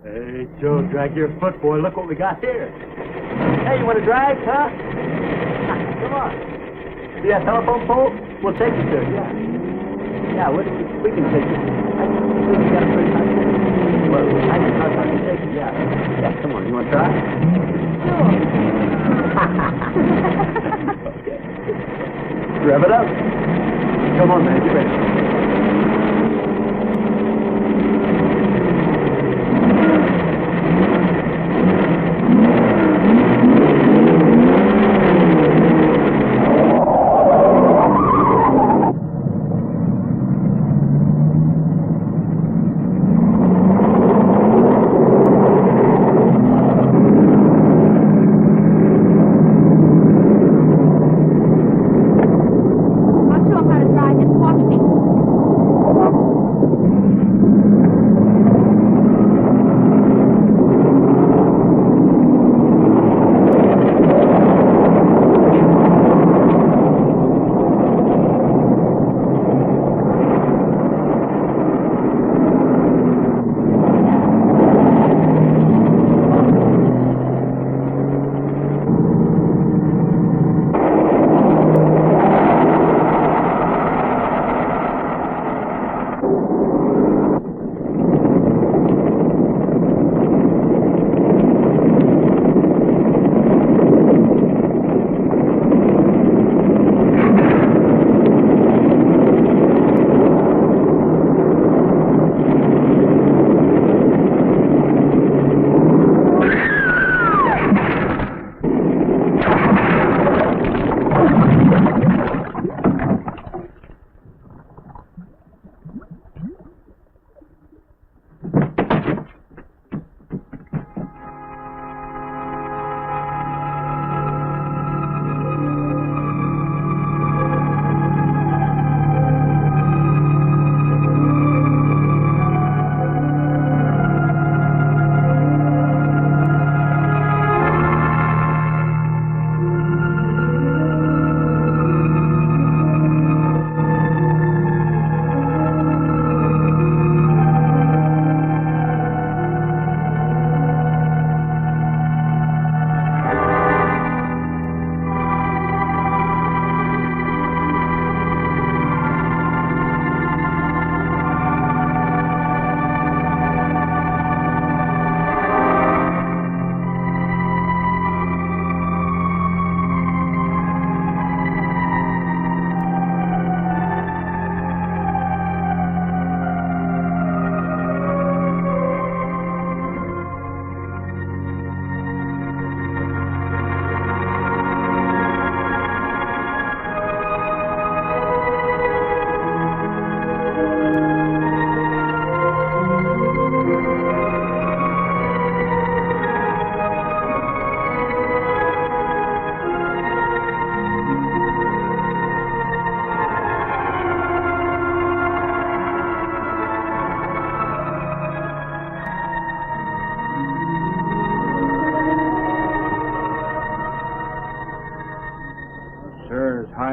Hey, Joe, drag your foot, boy. Look what we got here. Hey, you want to drag, huh? Come on. See that telephone pole? We'll take you to it, yeah. Yeah, we can take you. I think we got a pretty nice thing. Well, I can take you, yeah. Yeah, come on. You want to try? Sure. Okay. Rev it up. Come on, man. Get ready.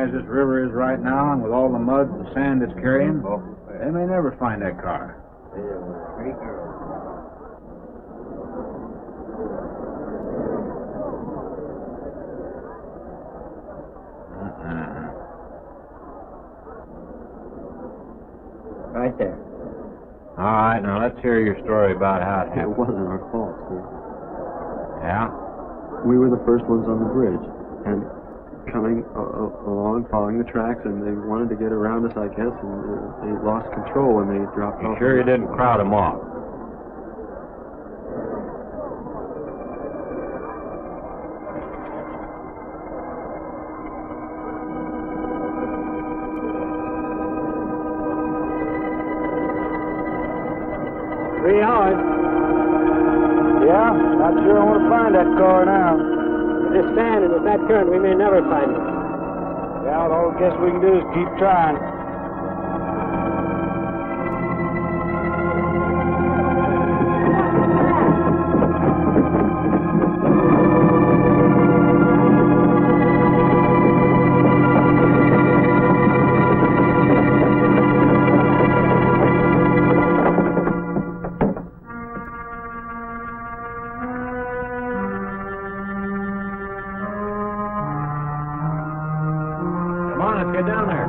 As this river is right now, and with all the mud and sand it's carrying, they may never find that car. Right there. All right, now let's hear your story about how it It happened. wasn't our fault, sir. Yeah? We were the first ones on the bridge, and coming along, following the tracks, and they wanted to get around us, I guess, and they lost control when they dropped You off. sure you didn't crowd them off? Yeah, not sure I want to find that car now. With this sand and with that current, we may never find it. Yeah, well, all I guess we can do is keep trying. Get down there.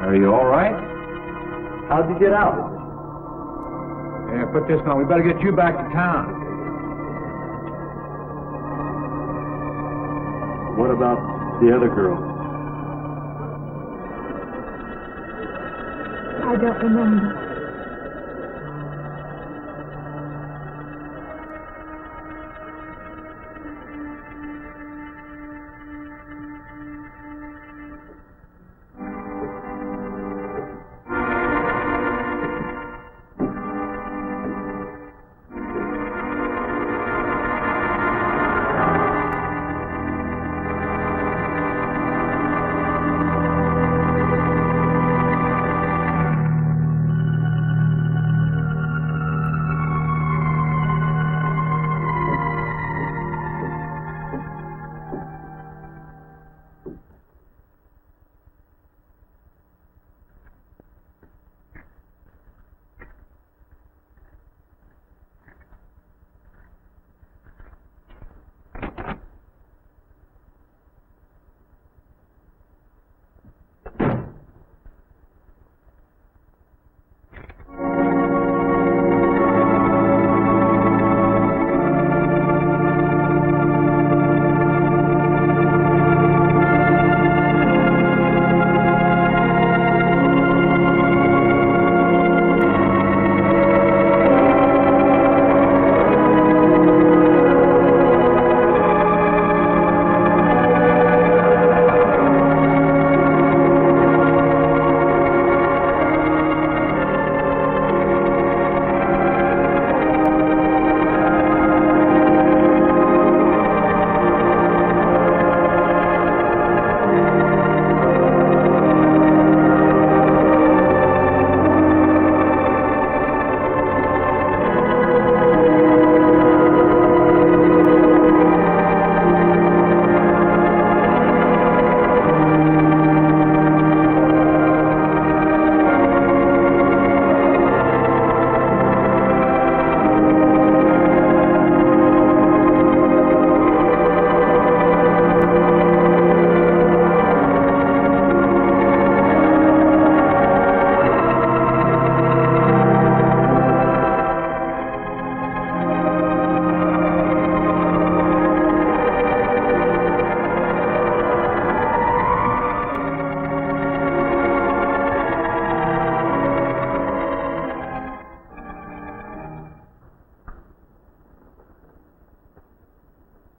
Are you all right? How'd you get out? Yeah, put this on. We better get you back to town. What about the other girl? I don't remember.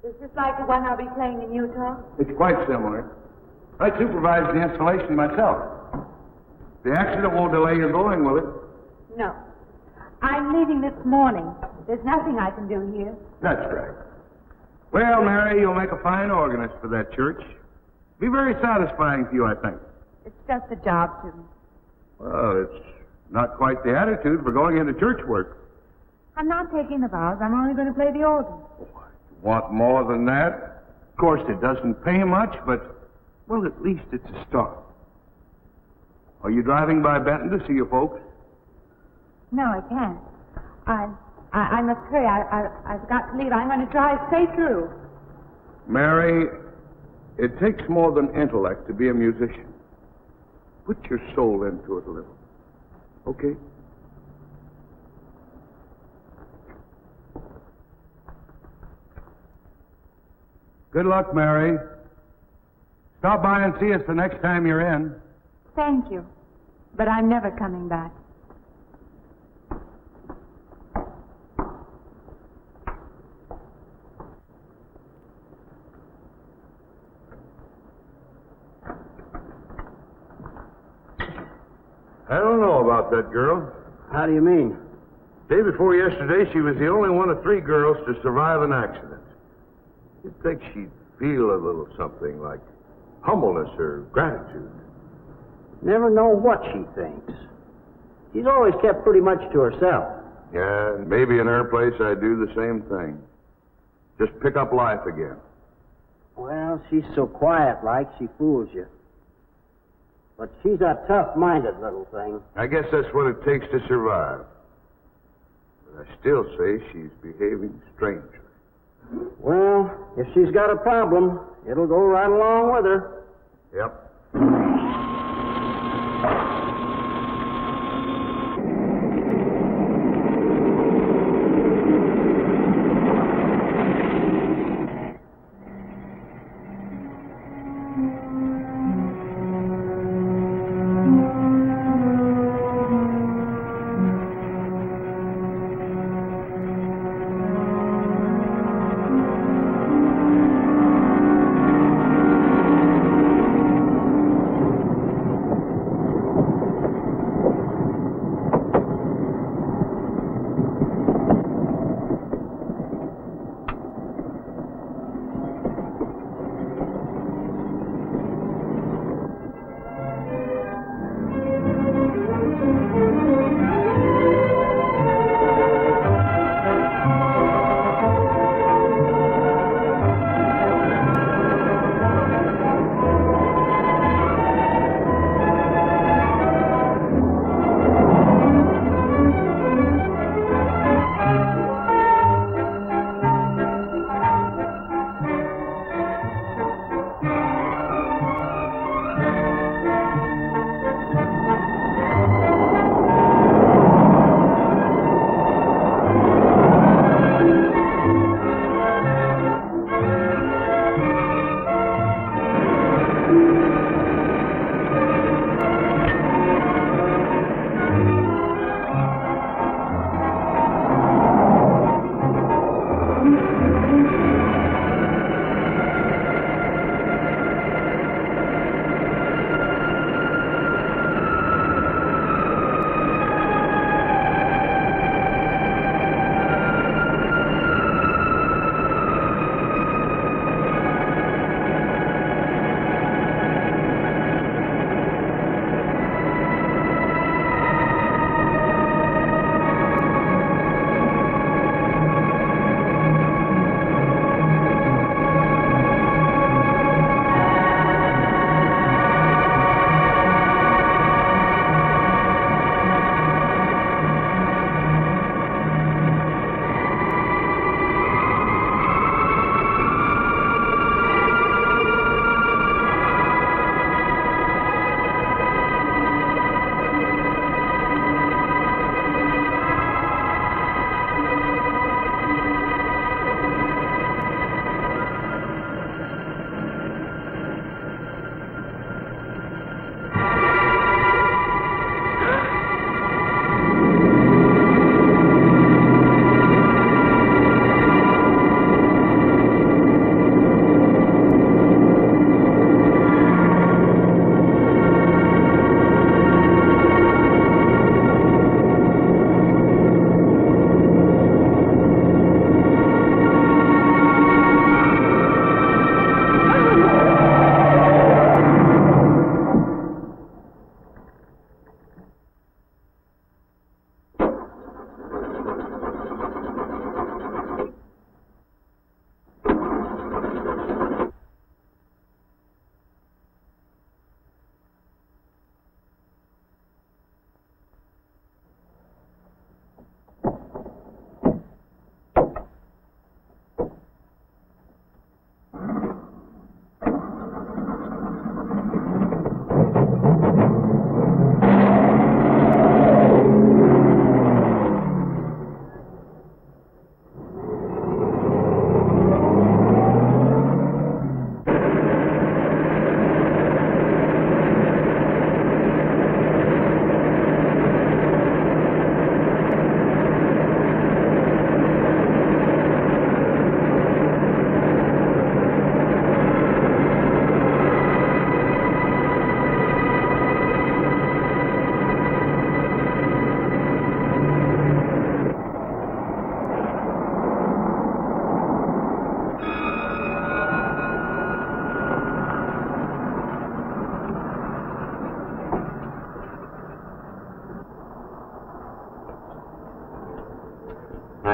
Is this like the one I'll be playing in Utah? It's quite similar. I supervised the installation myself. The accident won't delay your going, will it? No. I'm leaving this morning. There's nothing I can do here. That's right. Well, Mary, you'll make a fine organist for that church. Be very satisfying to you, I think. It's just a job to me. Well, it's not quite the attitude for going into church work. I'm not taking the vows. I'm only going to play the organ. Want more than that? Of course, it doesn't pay much, but, well, at least it's a start. Are you driving by Benton to see your folks? No, I can't. I must hurry. I've got to leave. I'm going to drive straight through. Mary, it takes more than intellect to be a musician. Put your soul into it a little. Okay? Good luck, Mary. Stop by and see us the next time you're in. Thank you. But I'm never coming back. I don't know about that girl. How do you mean? Day before yesterday, she was the only one of 3 girls to survive an accident. You'd think she'd feel a little something like humbleness or gratitude. Never know what she thinks. She's always kept pretty much to herself. Yeah, and maybe in her place I'd do the same thing. Just pick up life again. Well, she's so quiet like she fools you. But she's a tough-minded little thing. I guess that's what it takes to survive. But I still say she's behaving strangely. Well, if she's got a problem, it'll go right along with her. Yep.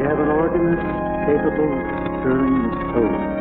We have an organist capable of turning the soul.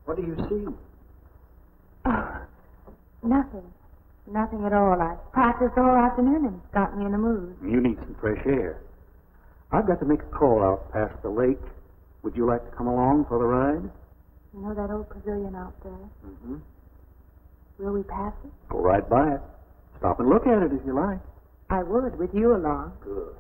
What do you see? Oh, nothing. Nothing at all. I practiced all afternoon and it's got me in the mood. You need some fresh air. I've got to make a call out past the lake. Would you like to come along for the ride? You know that old pavilion out there? Mm-hmm. Will we pass it? Go right by it. Stop and look at it if you like. I would, with you along. Good.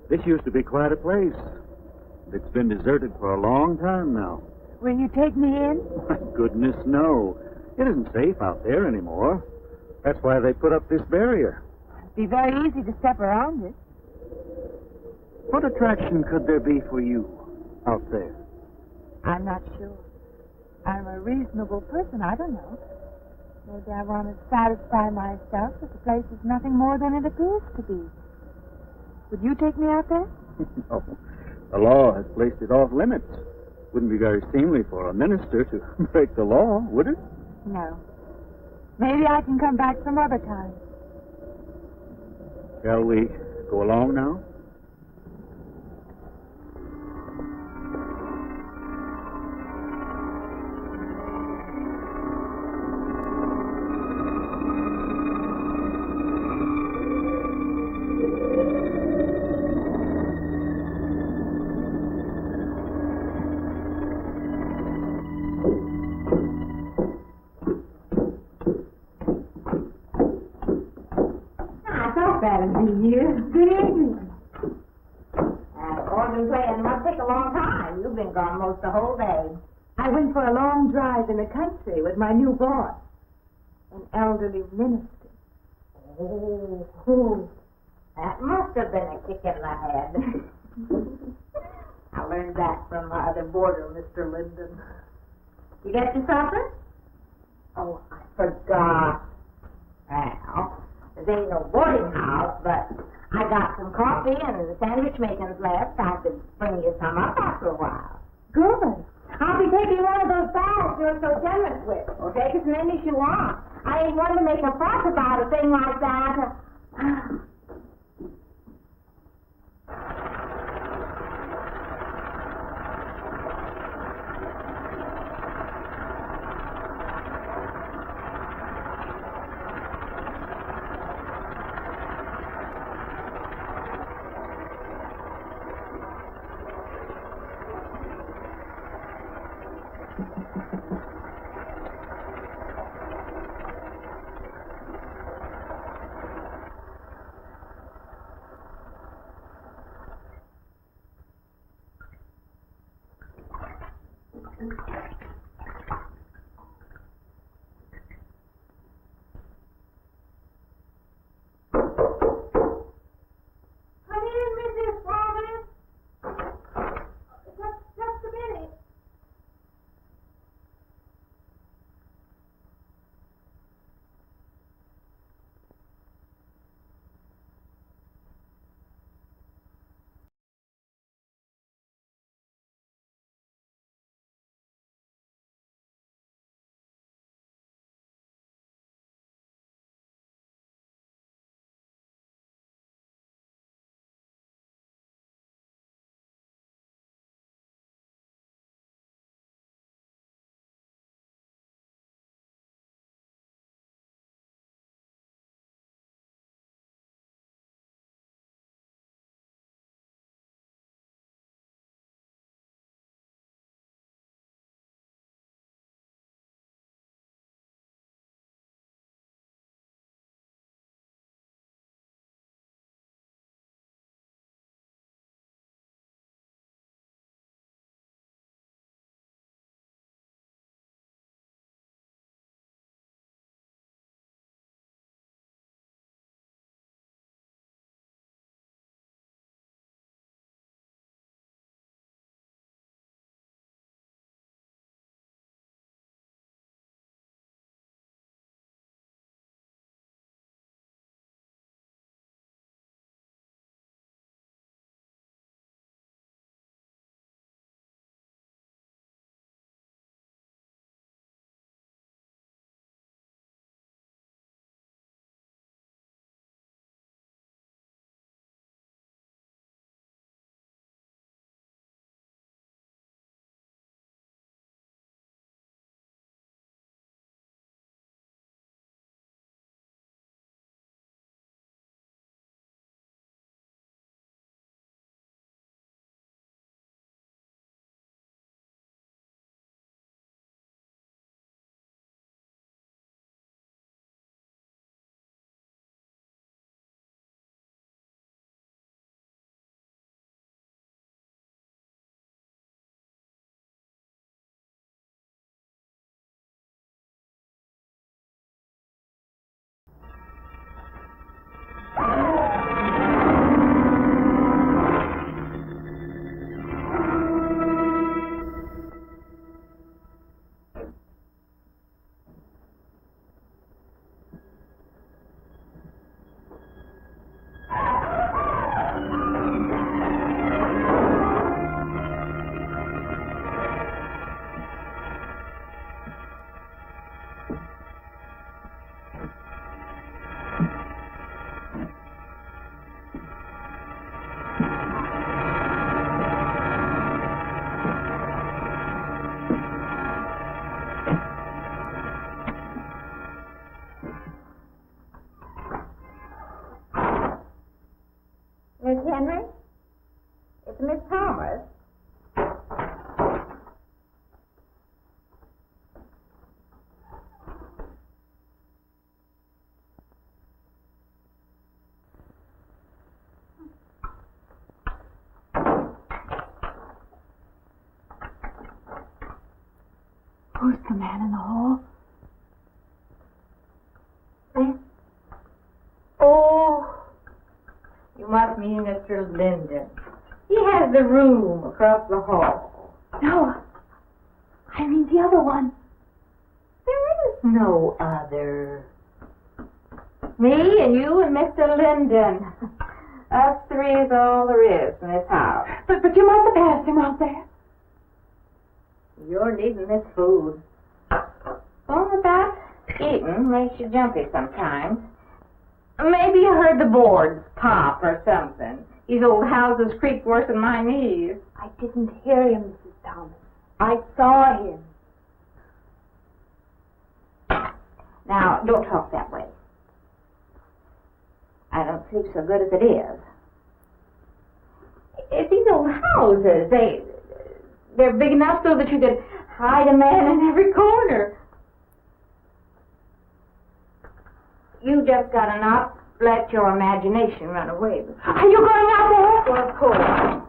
This used to be quite a place. It's been deserted for a long time now. Will you take me in? My goodness, no. It isn't safe out there anymore. That's why they put up this barrier. It'd be very easy to step around it. What attraction could there be for you out there? I'm not sure. I'm a reasonable person. I don't know. Maybe I want to satisfy myself that the place is nothing more than it appears to be. Would you take me out there? No. The law has placed it off limits. Wouldn't be very seemly for a minister to break the law, would it? No. Maybe I can come back some other time. Shall we go along now? Good evening. Organ playing must take a long time. You've been gone most the whole day. I went for a long drive in the country with my new boss, an elderly minister. Oh, that must have been a kick in the head. I learned that from my other boarder, Mr. Linden. You get your supper? Oh, I forgot. Well, there ain't no boarding house, but I got some coffee and sandwich makings left. I could bring you some up after a while. Good. I'll be taking one of those baths you're so generous with. Well, take as many as you want. I ain't one to make a fuss about a thing like that. Miss Henry? It's Miss Thomas. Who's the man in the hall? Oh, you must mean Mr. Linden. He has the room across the hall. No, I mean the other one. There is no other. Me and you and Mr. Linden. Us three is all there is in this house. But you must have passed him out there. You're needing this food. Going about eating makes you jumpy sometimes. Maybe you heard the boards pop or something. These old houses creak worse than my knees. I didn't hear him, Mrs. Thomas. I saw him. Now, don't talk that way. I don't sleep so good as it is. It's these old houses. They're big enough so that you could hide a man in every corner. You just gotta not let your imagination run away with you. Are you going out there? Well, of course.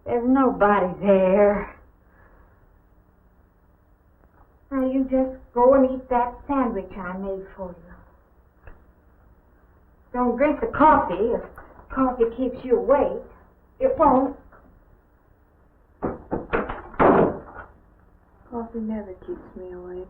There's nobody there. Now you just go and eat that sandwich I made for you. Don't drink the coffee. If coffee keeps you awake, it won't. Coffee never keeps me awake.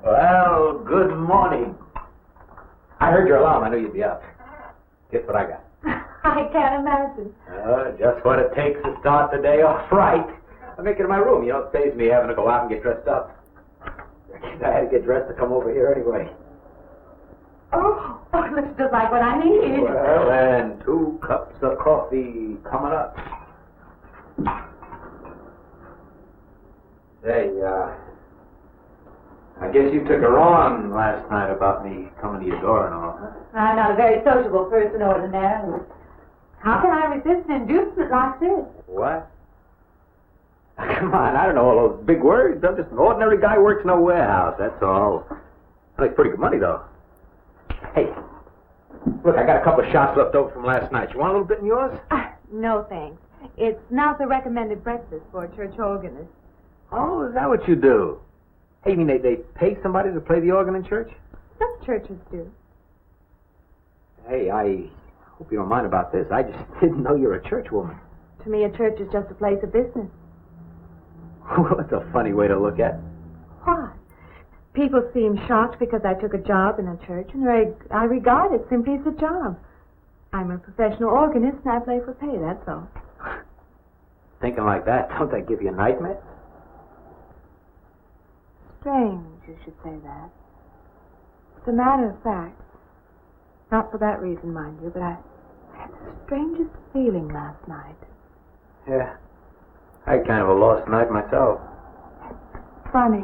Well, good morning. I heard your alarm. I knew you'd be up. Guess what I got? I can't imagine. Just what it takes to start the day off right. I make it in my room. You know, it saves me having to go out and get dressed up. I had to get dressed to come over here anyway. Oh, it looks just like what I need. Well, and 2 cups of coffee coming up. Say, I guess you took her on last night about me coming to your door and all, huh? I'm not a very sociable person ordinarily. How can I resist an inducement like this? What? Come on, I don't know all those big words. I'm just an ordinary guy who works in a warehouse, that's all. I make pretty good money, though. Hey, look, I got a couple of shots left over from last night. You want a little bit in yours? No, thanks. It's not the recommended breakfast for a church organist. Oh, is that what you do? Hey, you mean they pay somebody to play the organ in church? Some churches do. Hey, I hope you don't mind about this. I just didn't know you're a church woman. To me, a church is just a place of business. Well, that's a funny way to look at it. Why? People seem shocked because I took a job in a church, and I regard it simply as a job. I'm a professional organist, and I play for pay, that's all. Thinking like that, don't that give you a nightmare? Strange you should say that. As a matter of fact, not for that reason, mind you, but I had the strangest feeling last night. Yeah. I had kind of a lost night myself. Funny.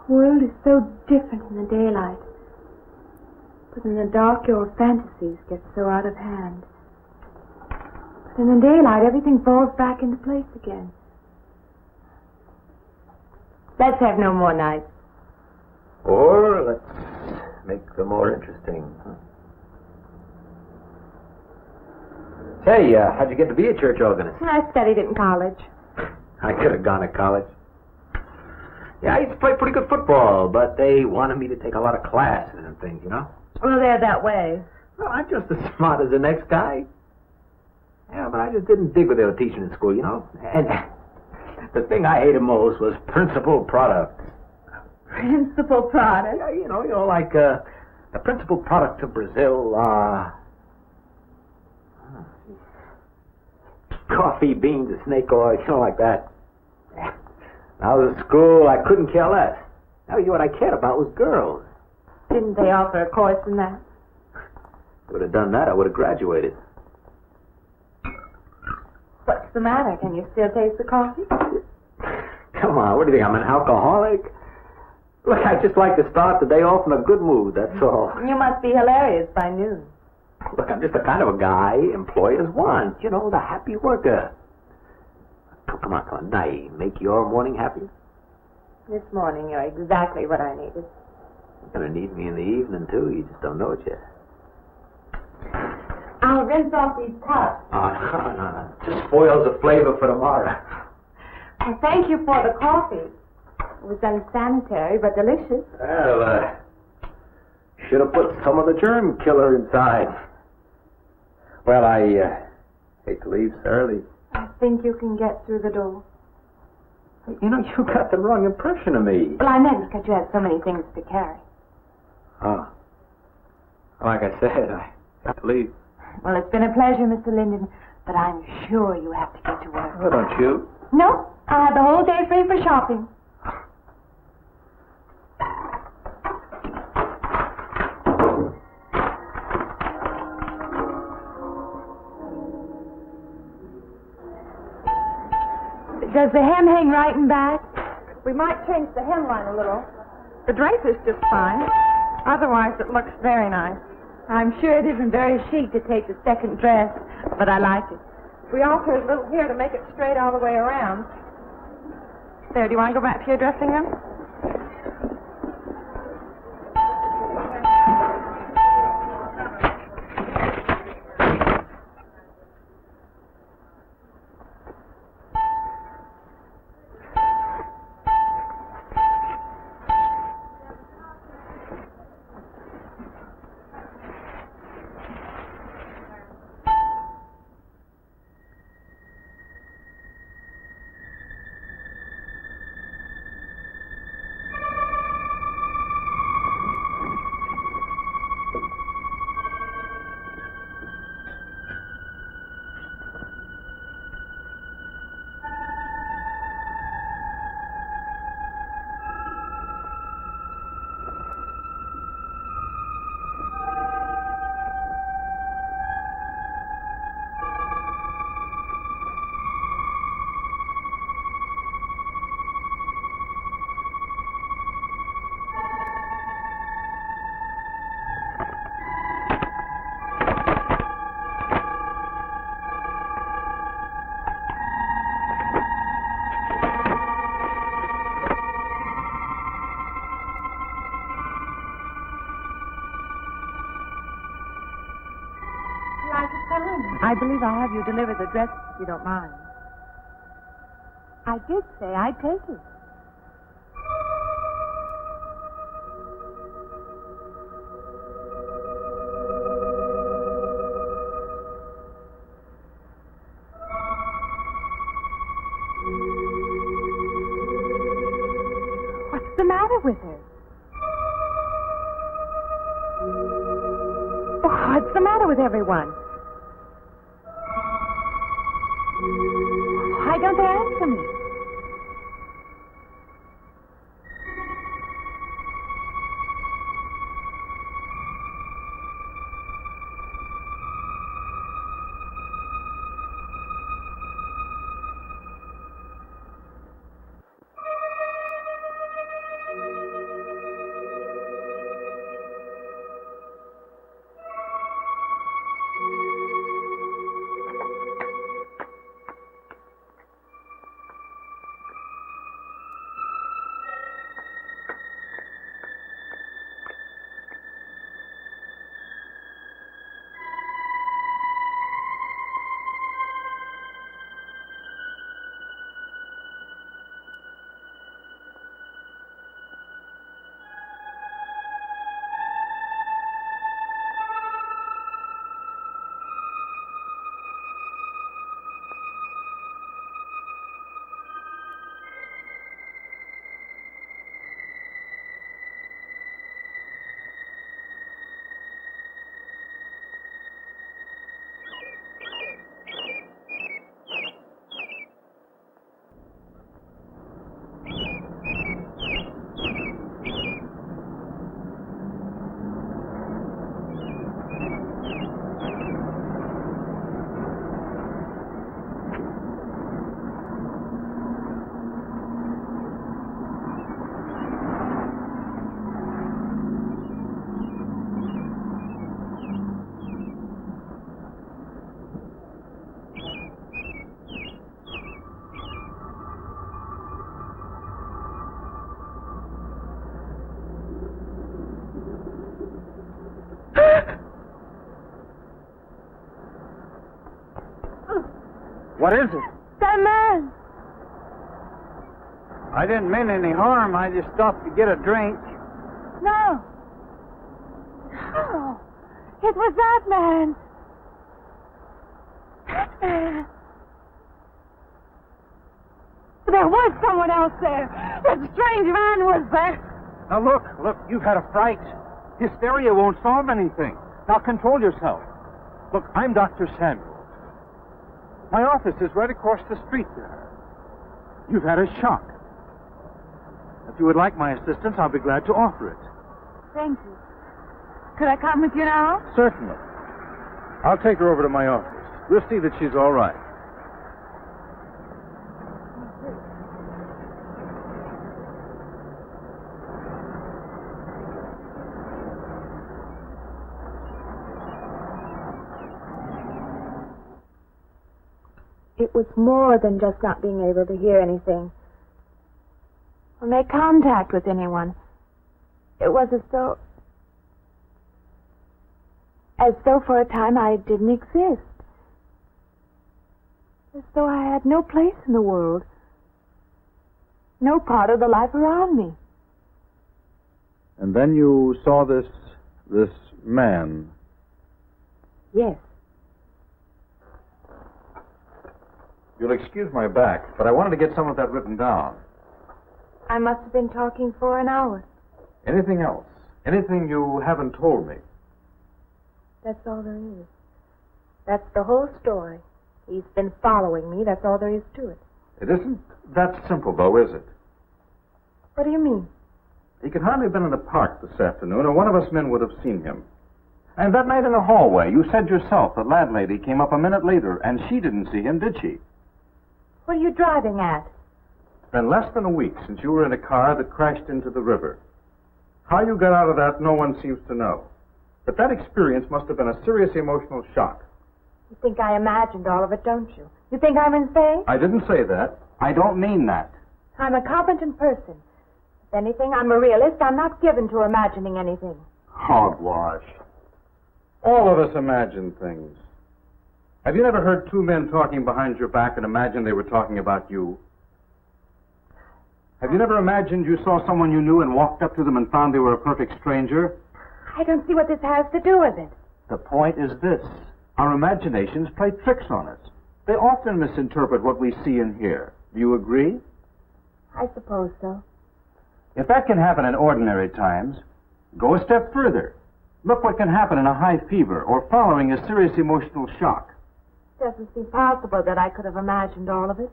The world is so different in the daylight. But in the dark, your fantasies get so out of hand. But in the daylight, everything falls back into place again. Let's have no more nights. Or let's make them more interesting. Say, how'd you get to be a church organist? I studied it in college. I could have gone to college. Yeah, I used to play pretty good football, but they wanted me to take a lot of classes and things, you know? Well, they're that way. Well, I'm just as smart as the next guy. Yeah, but I just didn't dig what they were teaching in school, you know? And the thing I hated most was principal product. Principal product? Yeah, you know, like the principal product of Brazil, coffee, beans, snake oil, you know, like that. When I was at school, I couldn't care less. Now, what I cared about was girls. Didn't they offer a course in that? If I would have done that, I would have graduated. What's the matter? Can you still taste the coffee? Come on, what do you think? I'm an alcoholic? Look, I just like to start the day off in a good mood, that's all. You must be hilarious by noon. Look, I'm just the kind of a guy employers want. You know, the happy worker. Oh, come on. Now, make your morning happy? This morning, you're exactly what I needed. You're gonna need me in the evening, too. You just don't know it yet. I'll rinse off these cups. No. Just spoils the flavor for tomorrow. Well, thank you for the coffee. It was unsanitary, but delicious. Well, should have put some of the germ killer inside. Well, I hate to leave so early. I think you can get through the door. You know, you got the wrong impression of me. Well, I meant because you had so many things to carry. Oh. Like I said, I have to leave. Well, it's been a pleasure, Mr. Linden, but I'm sure you have to get to work. Well, don't you? No, I have the whole day free for shopping. Does the hem hang right and back? We might change the hemline a little. The drape is just fine. Otherwise, it looks very nice. I'm sure it isn't very chic to take the second dress, but I like it. We alter a little here to make it straight all the way around. There, do you want to go back to your dressing room? I believe I'll have you deliver the dress if you don't mind. I did say I'd take it. What's the matter with her? What's the matter with everyone? Why don't they answer me? What is it? That man. I didn't mean any harm. I just stopped to get a drink. No. No. It was that man. That man. There was someone else there. That strange man was there. Now, look, you've had a fright. Hysteria won't solve anything. Now, control yourself. Look, I'm Dr. Samuels. My office is right across the street there. You've had a shock. If you would like my assistance, I'll be glad to offer it. Thank you. Could I come with you now? Certainly. I'll take her over to my office. We'll see that she's all right. It was more than just not being able to hear anything or make contact with anyone. It was as though for a time I didn't exist. As though I had no place in the world. No part of the life around me. And then you saw this man. Yes. You'll excuse my back, but I wanted to get some of that written down. I must have been talking for an hour. Anything else? Anything you haven't told me? That's all there is. That's the whole story. He's been following me. That's all there is to it. It isn't that simple, though, is it? What do you mean? He could hardly have been in the park this afternoon, or one of us men would have seen him. And that night in the hallway, you said yourself the landlady came up a minute later, and she didn't see him, did she? What are you driving at? It's been less than a week since you were in a car that crashed into the river. How you got out of that, no one seems to know. But that experience must have been a serious emotional shock. You think I imagined all of it, don't you? You think I'm insane? I didn't say that. I don't mean that. I'm a competent person. If anything, I'm a realist. I'm not given to imagining anything. Hogwash. All of us imagine things. Have you never heard two men talking behind your back and imagined they were talking about you? Have you never imagined you saw someone you knew and walked up to them and found they were a perfect stranger? I don't see what this has to do with it. The point is this. Our imaginations play tricks on us. They often misinterpret what we see and hear. Do you agree? I suppose so. If that can happen in ordinary times, go a step further. Look what can happen in a high fever or following a serious emotional shock. It doesn't seem possible that I could have imagined all of it.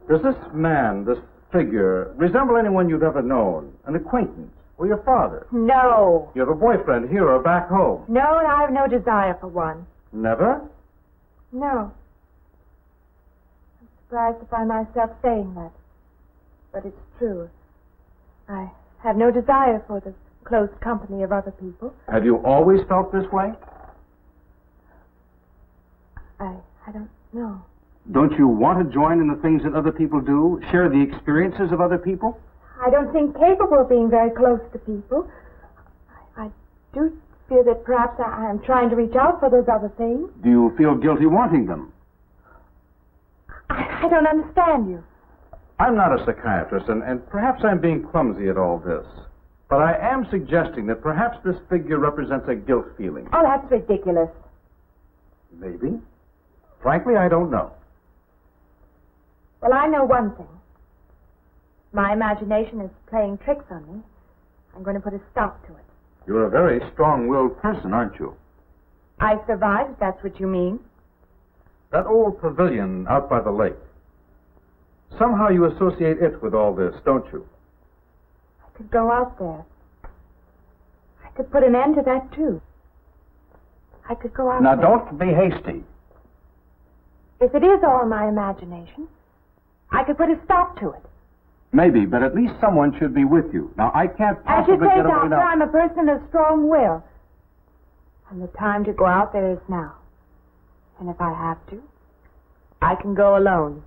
Does this man, this figure, resemble anyone you've ever known? An acquaintance? Or your father? No. You have a boyfriend here or back home? No, and I have no desire for one. Never? No. I'm surprised to find myself saying that. But it's true. I have no desire for the close company of other people. Have you always felt this way? I don't know. Don't you want to join in the things that other people do? Share the experiences of other people? I don't seem capable of being very close to people. I do feel that perhaps I am trying to reach out for those other things. Do you feel guilty wanting them? I don't understand you. I'm not a psychiatrist, and perhaps I'm being clumsy at all this. But I am suggesting that perhaps this figure represents a guilt feeling. Oh, that's ridiculous. Maybe. Frankly, I don't know. Well, I know one thing. My imagination is playing tricks on me. I'm going to put a stop to it. You're a very strong-willed person, aren't you? I survived, if that's what you mean. That old pavilion out by the lake. Somehow you associate it with all this, don't you? I could go out there. I could put an end to that, too. I could go out Now, there. don't be hasty. If it is all my imagination, I could put a stop to it. Maybe, but at least someone should be with you. Now, I can't As you possibly say, get away Doctor, now. I'm a person of strong will. And the time to go out there is now. And if I have to, I can go alone.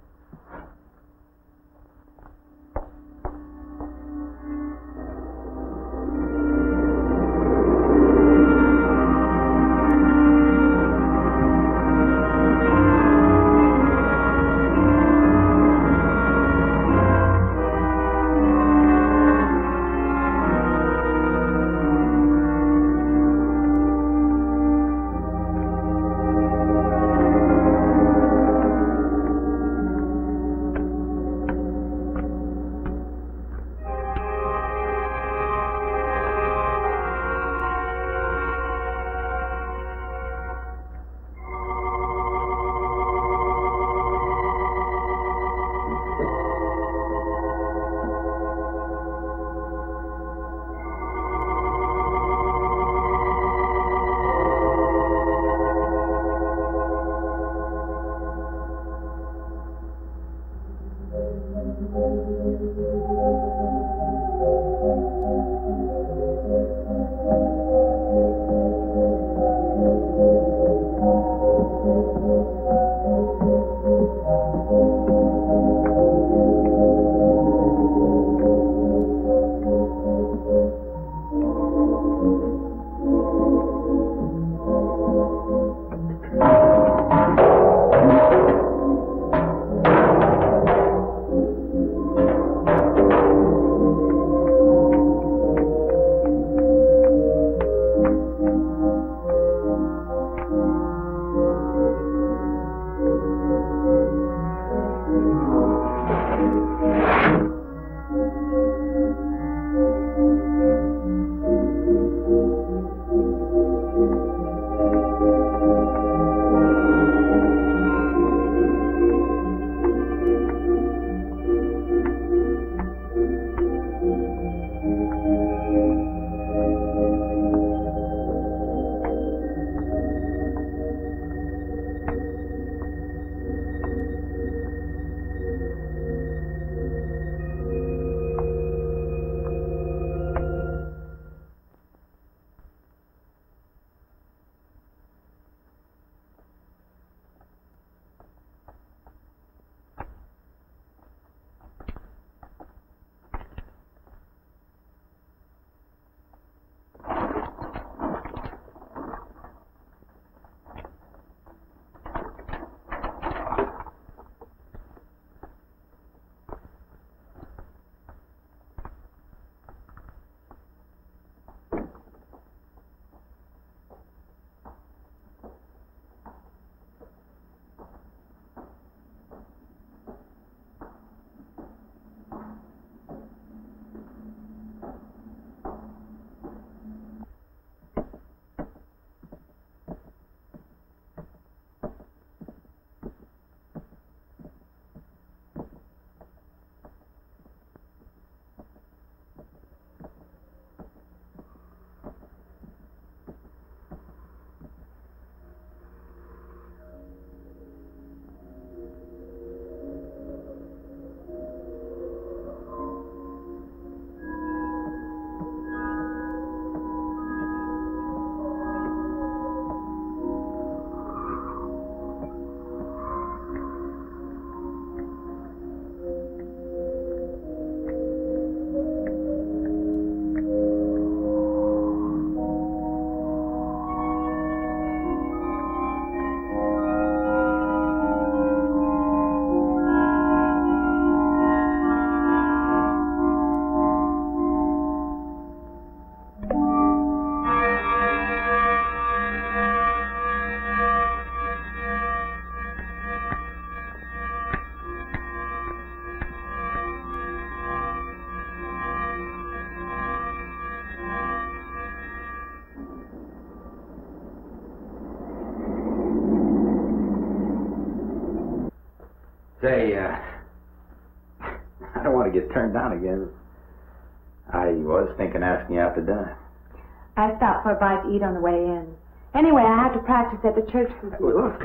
Say, I don't want to get turned down again. I was thinking asking you out to dinner. I stopped for a bite to eat on the way in. Anyway, I have to practice at the church. Well, look,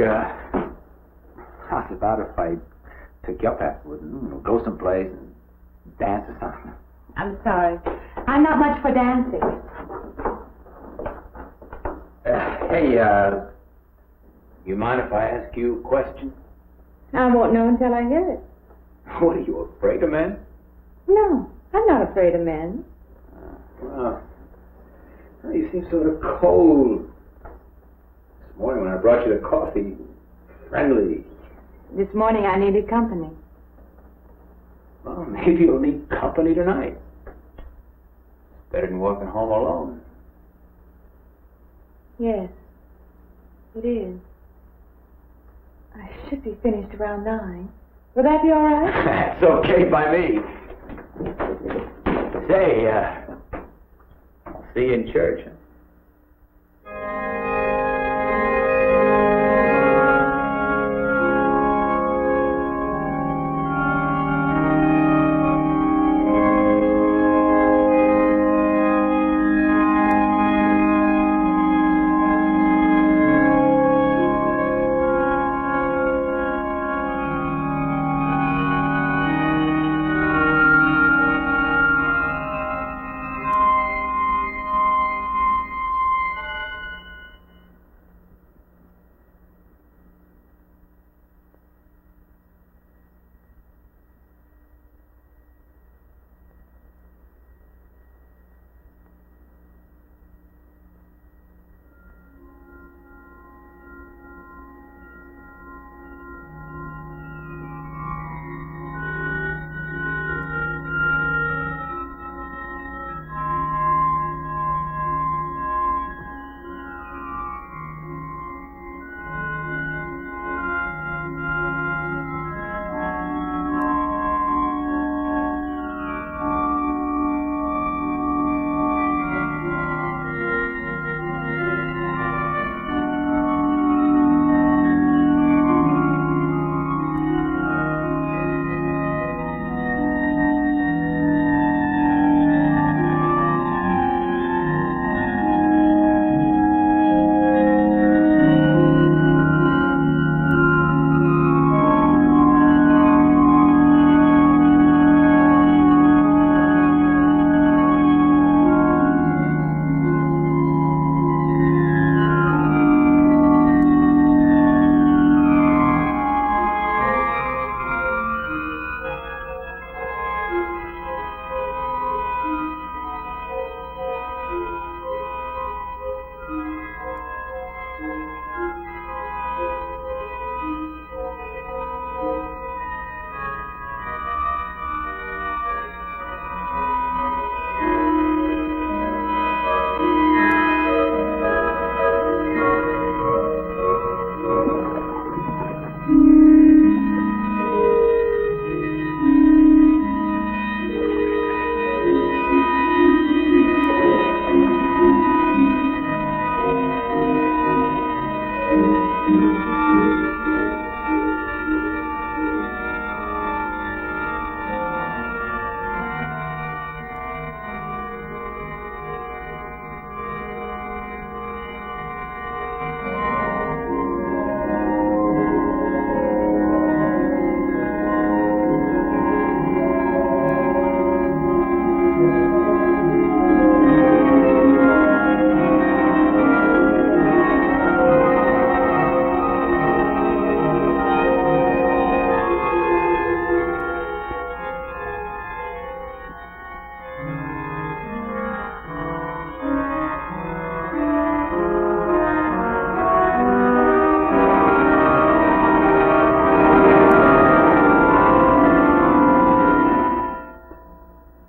how's about if I took you up afterwards and go someplace and dance or something? I'm sorry. I'm not much for dancing. Hey, you mind if I ask you a question? I won't know until I hear it. What, are you afraid of men? No, I'm not afraid of men. Well, you seem sort of cold. This morning when I brought you the coffee, friendly. This morning I needed company. Well, maybe you'll need company tonight. It's better than walking home alone. Yes, it is. I should be finished around 9. Will that be all right? That's okay by me. Say, I'll see you in church.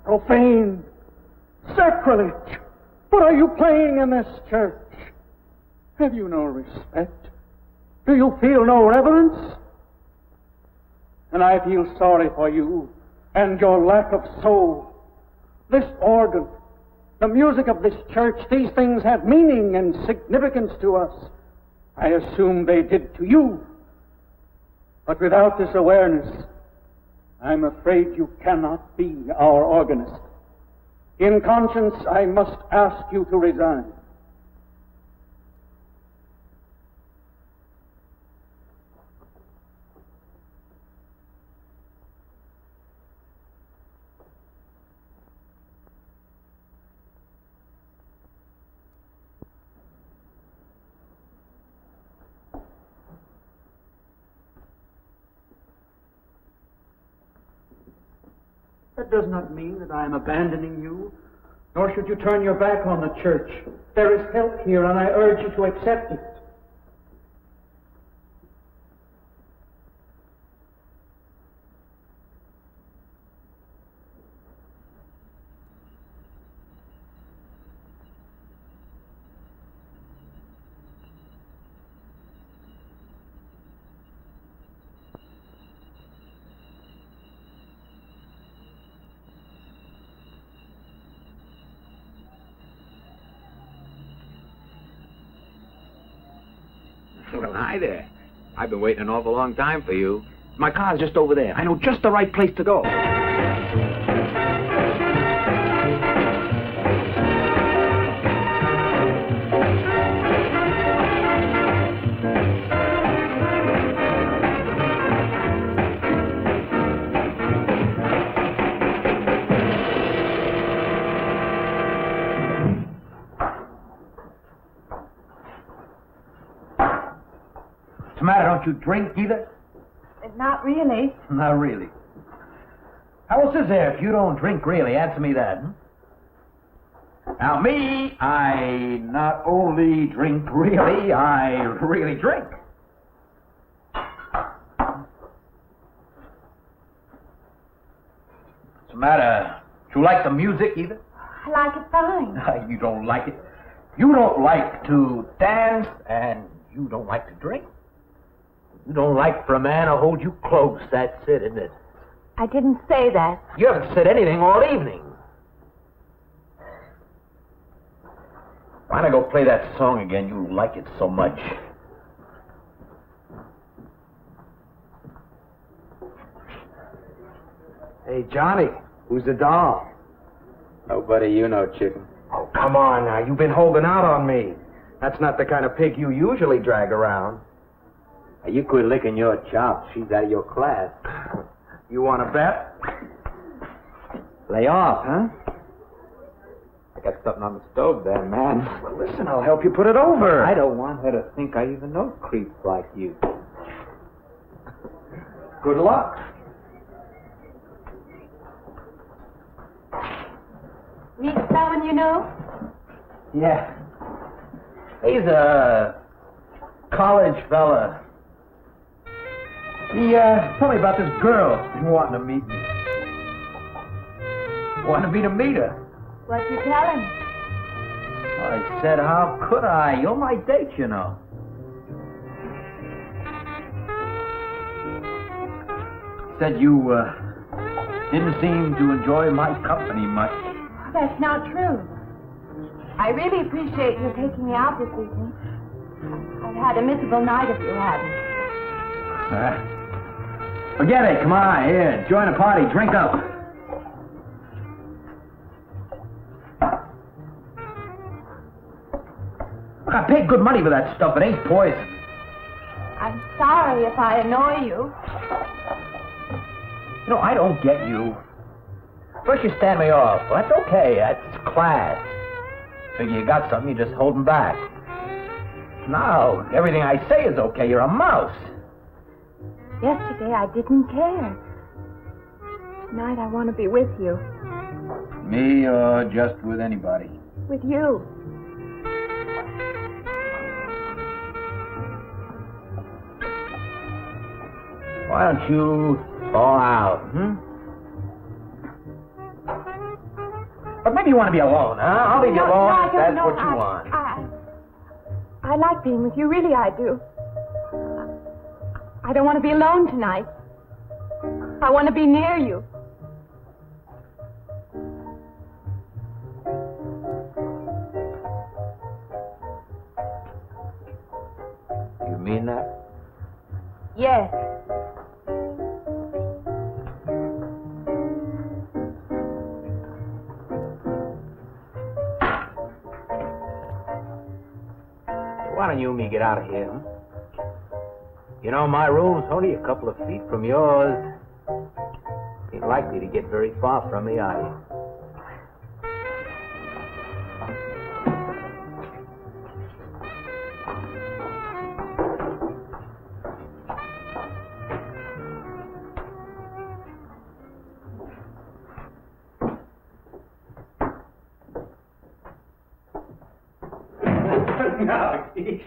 Profane! Sacrilege! What are you playing in this church? Have you no respect? Do you feel no reverence? And I feel sorry for you and your lack of soul. This organ, the music of this church, these things have meaning and significance to us. I assume they did to you. But without this awareness, I'm afraid you cannot be our organist. In conscience, I must ask you to resign. That does not mean that I am abandoning you, nor should you turn your back on the church. There is help here, and I urge you to accept it. Well, hi there. I've been waiting an awful long time for you. My car's just over there. I know just the right place to go. What's the matter? Don't you drink either? Not really. Not really. How else is there if you don't drink really? Answer me that. Now, me, I not only drink really, I really drink. What's the matter? Do you like the music either? I like it fine. You don't like it. You don't like to dance, and you don't like to drink. You don't like for a man to hold you close. That's it, isn't it? I didn't say that. You haven't said anything all evening. Why don't I go play that song again? You like it so much. Hey, Johnny, who's the doll? Nobody you know, chicken. Oh, come on now. You've been holding out on me. That's not the kind of pig you usually drag around. Hey, you quit licking your chops. She's out of your class. You want to bet? Lay off, huh? I got something on the stove there, man. Well, listen, I'll help you put it over. I don't want her to think I even know creeps like you. Good luck. Meet someone you know? Yeah. He's a college fella. He told me about this girl wanting to meet me. Wanted me to meet her. What'd you tell him? I said, how could I? You're my date, you know. Said you didn't seem to enjoy my company much. That's not true. I really appreciate you taking me out this evening. I've had a miserable night if you hadn't. Forget it. Come on, here. Join the party. Drink up. I paid good money for that stuff. It ain't poison. I'm sorry if I annoy you. You know, I don't get you. First you stand me off. Well, that's okay. That's class. Figure you got something, you're just holding back. Now, everything I say is okay. You're a mouse. Yesterday I didn't care. Tonight I want to be with you. Me or just with anybody? With you. Why don't you fall out, But maybe you want to be alone, huh? I'll leave you alone if that's what you want. I like being with you, really I do. I don't want to be alone tonight. I want to be near you. You mean that? Yes. on you, me get out of here. You know, my room's only a couple of feet from yours. Ain't likely to get very far from me, are you? No. You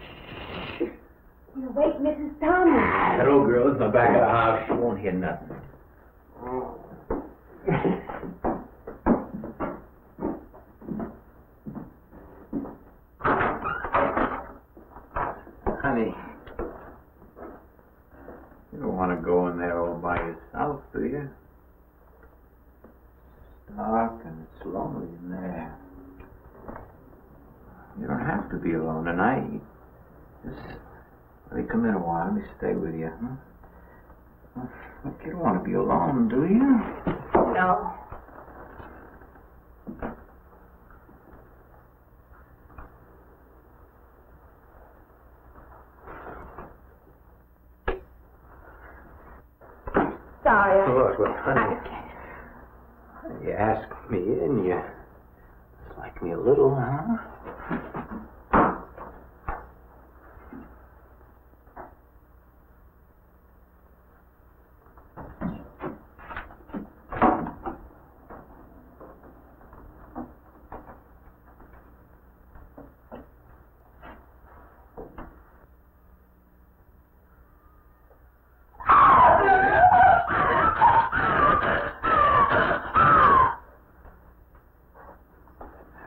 wake Mrs. Thomas. That old girl's in the back of the house. She won't hear nothing. Honey, you don't want to go in there all by yourself, do you? It's dark and it's lonely in there. You don't have to be alone tonight. Just let me come in a while. Let me stay with you, huh? Look, you don't want to be alone, do you? No. Sorry. Look, honey. You asked me in, you like me a little, huh?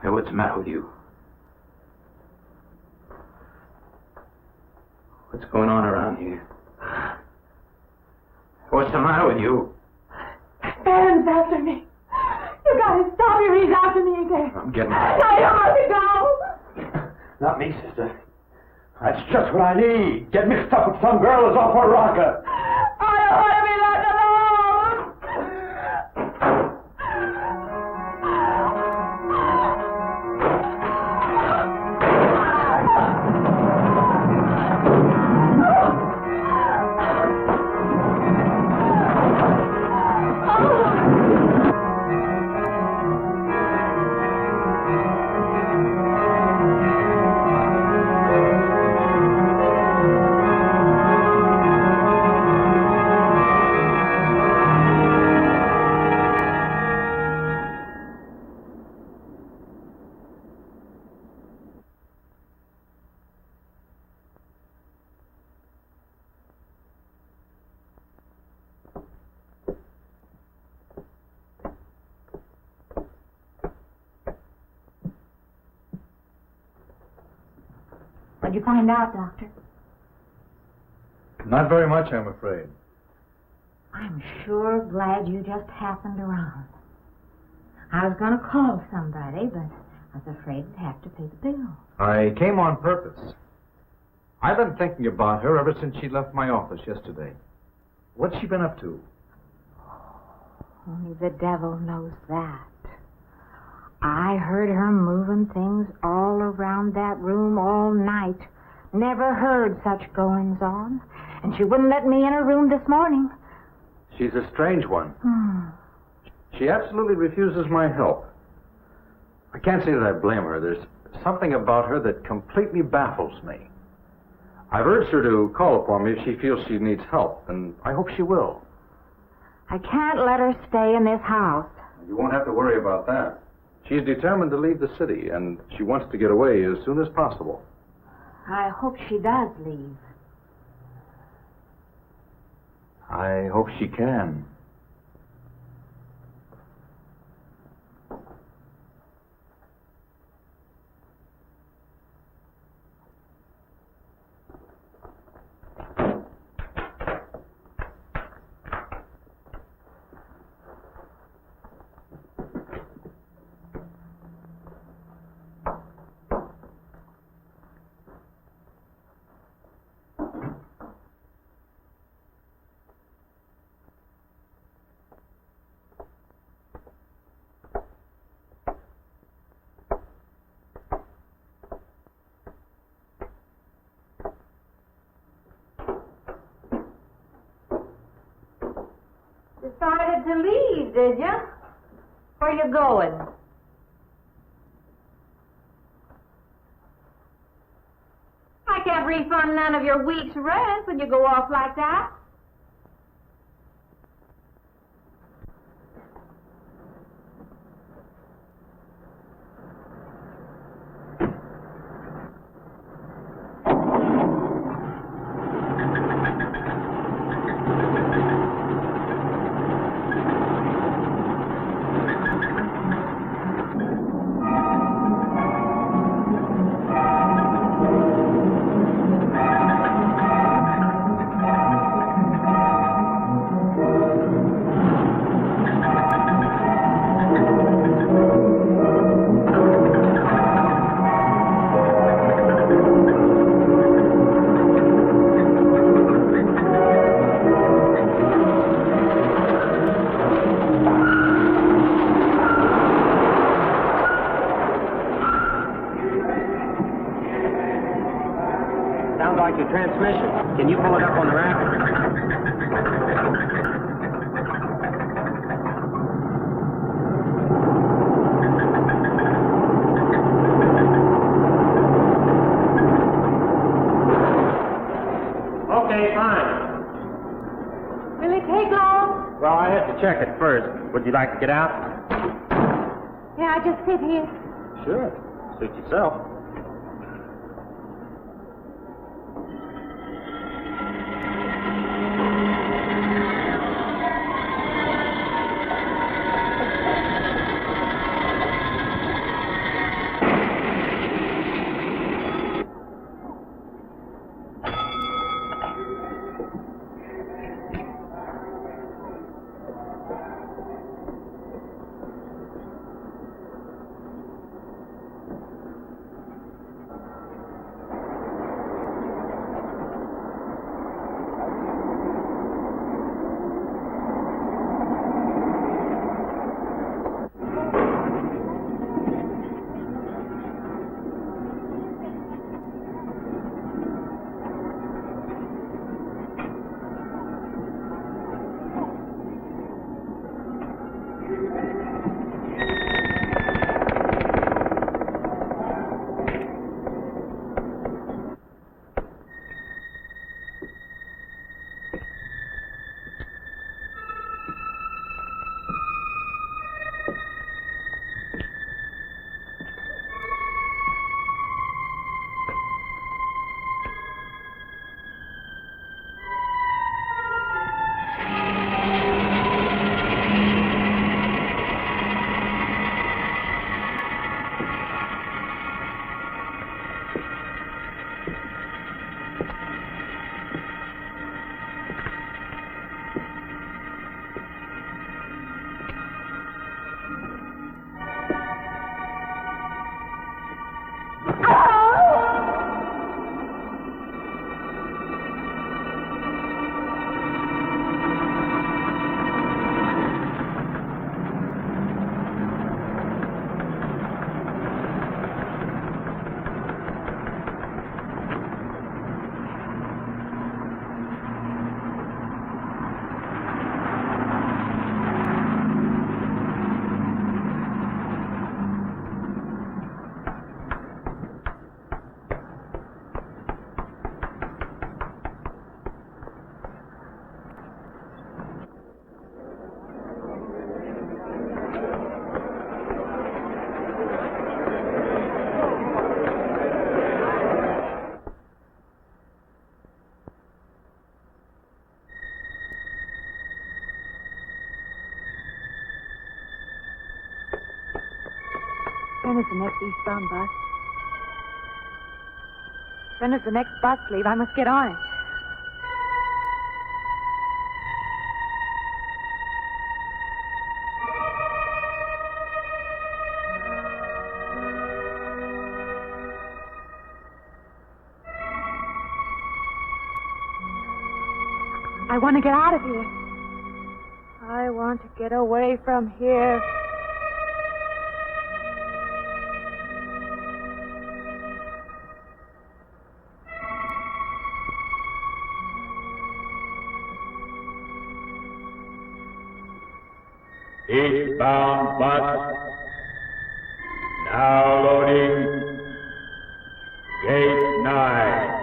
Hey, what's the matter with you? What's going on around here? What's the matter with you? Aaron's after me. You gotta stop him. He's after me again. I'm getting... I don't want to go. Not me, sister. That's just what I need. Get mixed up with some girl who's off her rocker. I don't want to be left alone. What'd you find out, Doctor? Not very much, I'm afraid. I'm sure glad you just happened around. I was going to call somebody, but I was afraid I'd have to pay the bill. I came on purpose. I've been thinking about her ever since she left my office yesterday. What's she been up to? Only the devil knows that. I heard her moving things all around that room all night. Never heard such goings on. And she wouldn't let me in her room this morning. She's a strange one. She absolutely refuses my help. I can't say that I blame her. There's something about her that completely baffles me. I've urged her to call upon me if she feels she needs help, and I hope she will. I can't let her stay in this house. You won't have to worry about that. She's determined to leave the city, and she wants to get away as soon as possible. I hope she does leave. I hope she can. Decided to leave, did you? Where you going? I can't refund none of your week's rent when you go off like that. Sounds like your transmission. Can you pull it up on the rack? Okay, fine. Will it take long? Well, I have to check it first. Would you like to get out? Yeah, I just sit here. Sure. Suit yourself. When is the next eastbound bus? When does the next bus leave? I must get on it. I want to get out of here. I want to get away from here. Eastbound bus. Now loading. Gate 9.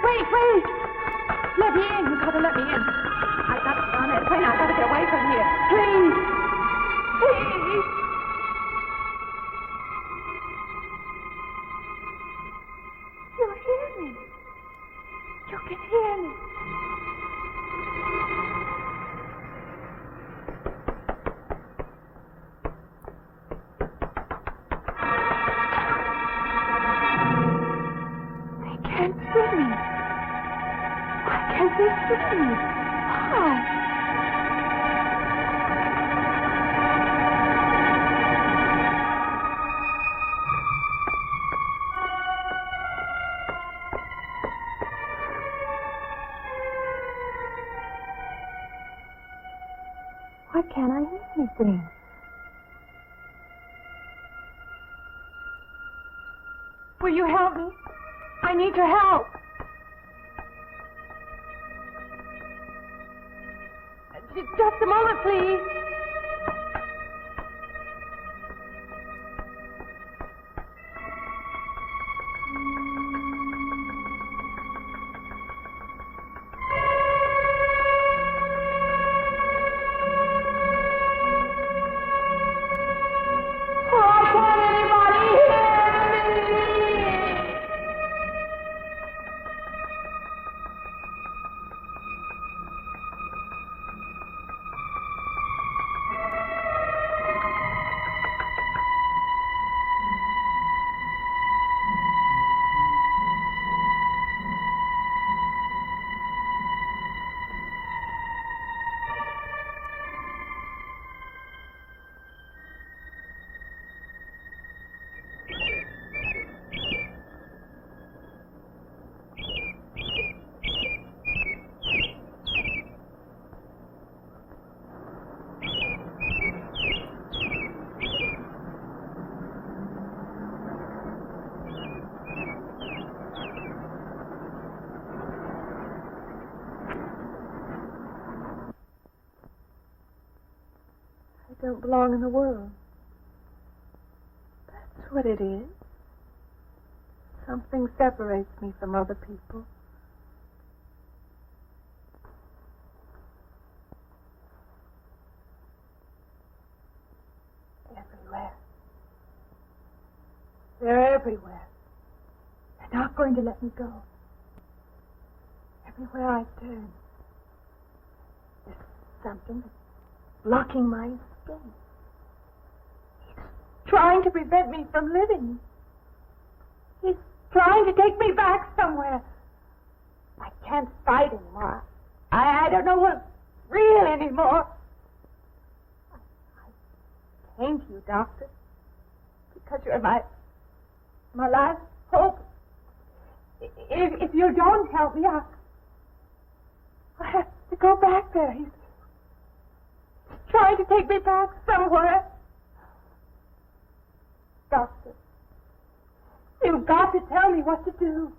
Wait! Let me in. You gotta let me in. I've got to get on that train. I've got to get away from here. Please! Please! You hear me. You can hear me. Why can't I hear anything? Will you help me? I need your help. Just a moment, please. I don't belong in the world. That's what it is. Something separates me from other people. Everywhere. They're everywhere. They're not going to let me go. Everywhere I turn, there's something that's blocking my escape. He's trying to prevent me from living. He's trying to take me back somewhere. I can't fight anymore. I don't know what's real anymore. I came to you, Doctor, because you're my last hope. If you don't help me, I have to go back there. He's trying to take me back somewhere. Doctor, you've got to tell me what to do.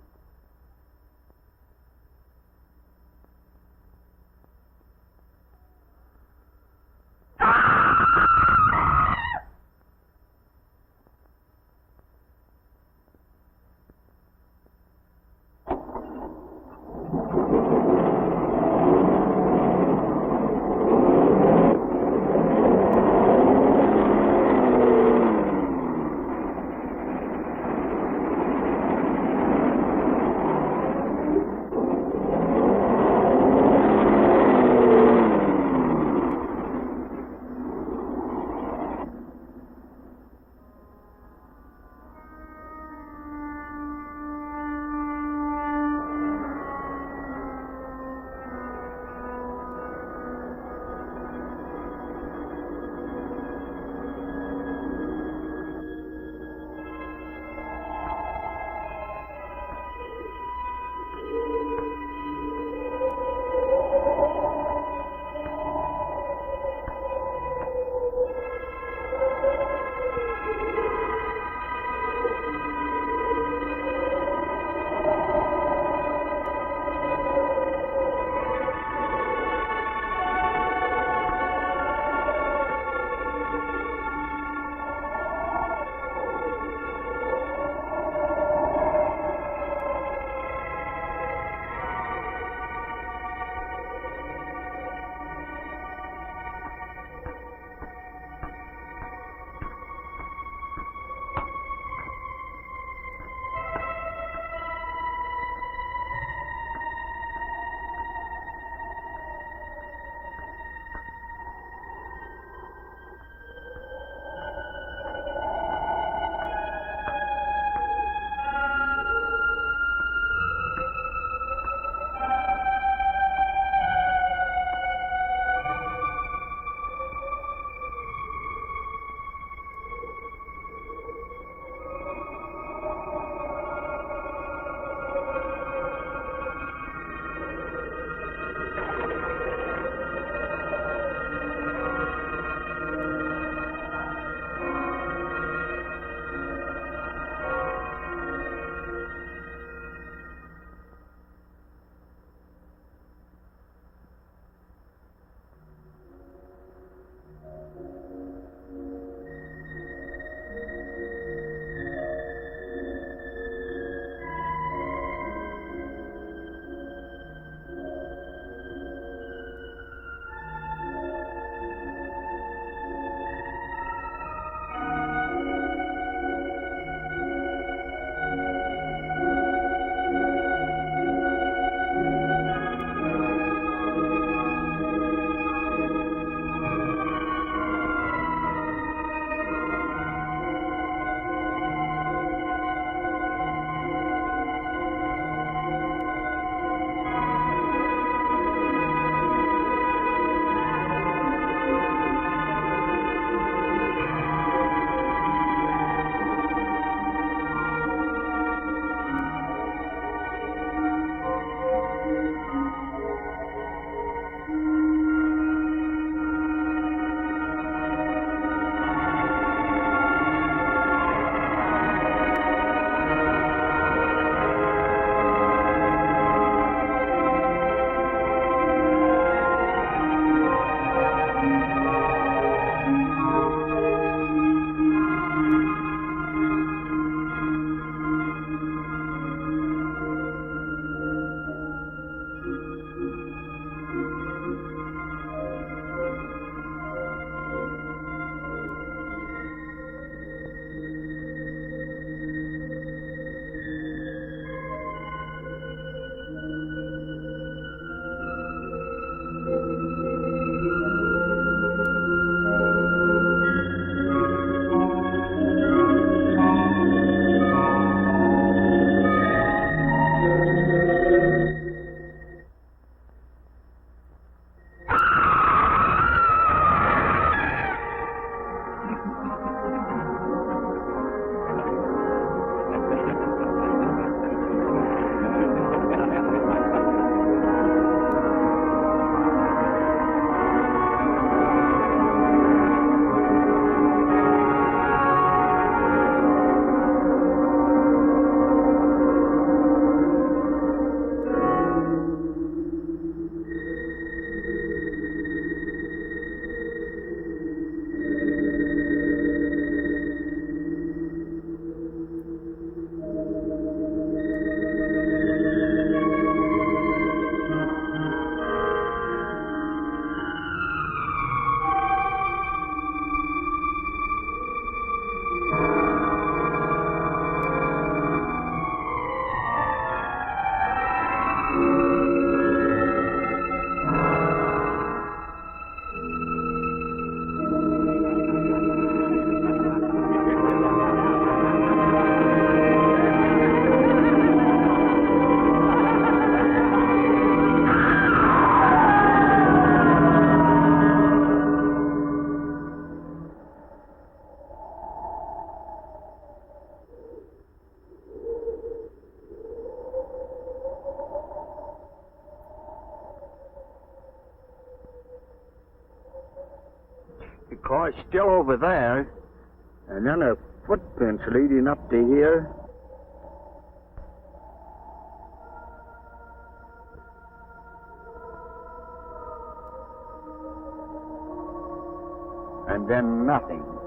car's still over there. And then a footprints leading up to here. And then nothing.